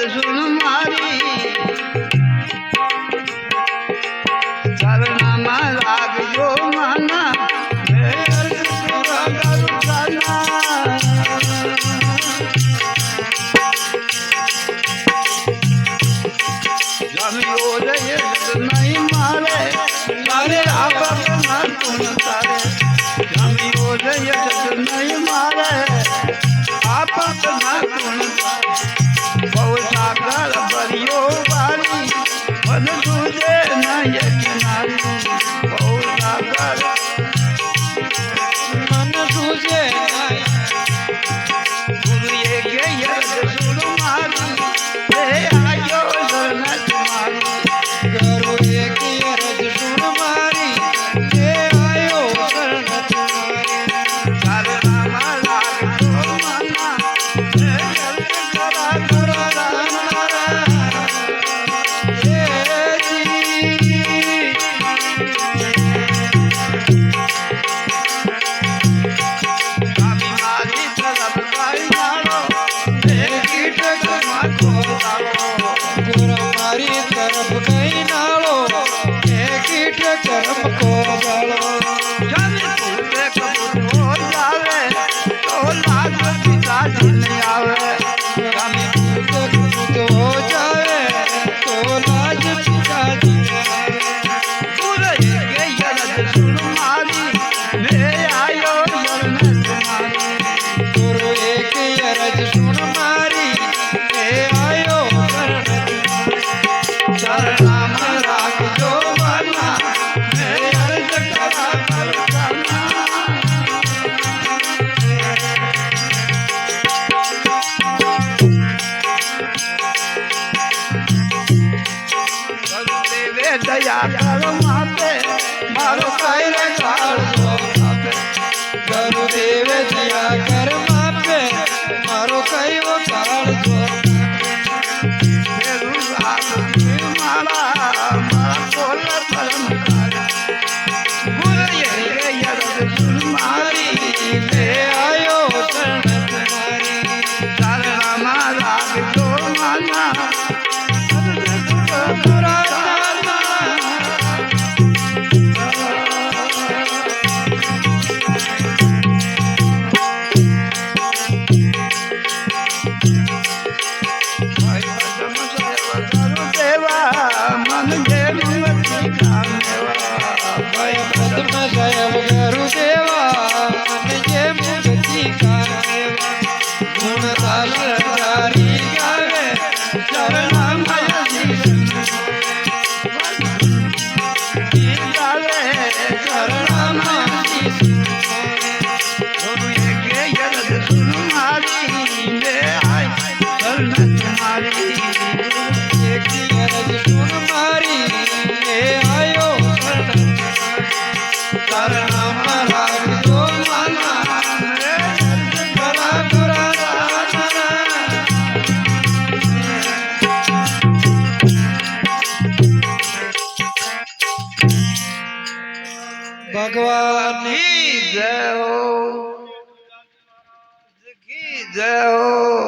સુન મારી ચરણમાં લાગજો માના જમ્યો જય નહીં મારે મારે આપક ના ગુણ તારે જમ્યો જય નહીં મારે આપક ના ગુણ તારે બહુ સાગર ભર્યો વાળી મન તુજે નહીં કિનારી બહુ સાગર મન તુજે ગુરુએ કે યદ સુન મારી હે આયો શરણ તમારી ગુરુએ કે યદ સુન મારી હે આયો શરણ તમારી ચરણમાં લાગજો માના હે જલ્દ કરા કરા દયા કર માપે મારો કાયરે કાળજો આપે ગુરુદેવ દયા કર માપે મારો કઈવો કાળજો મેરું રાત મારા મારા કોલ પરમ ગુરુએ યદ સુન મારી લે આયો શરણ તમારી ચરણમાં લાગજો માના भगवान की जय हो।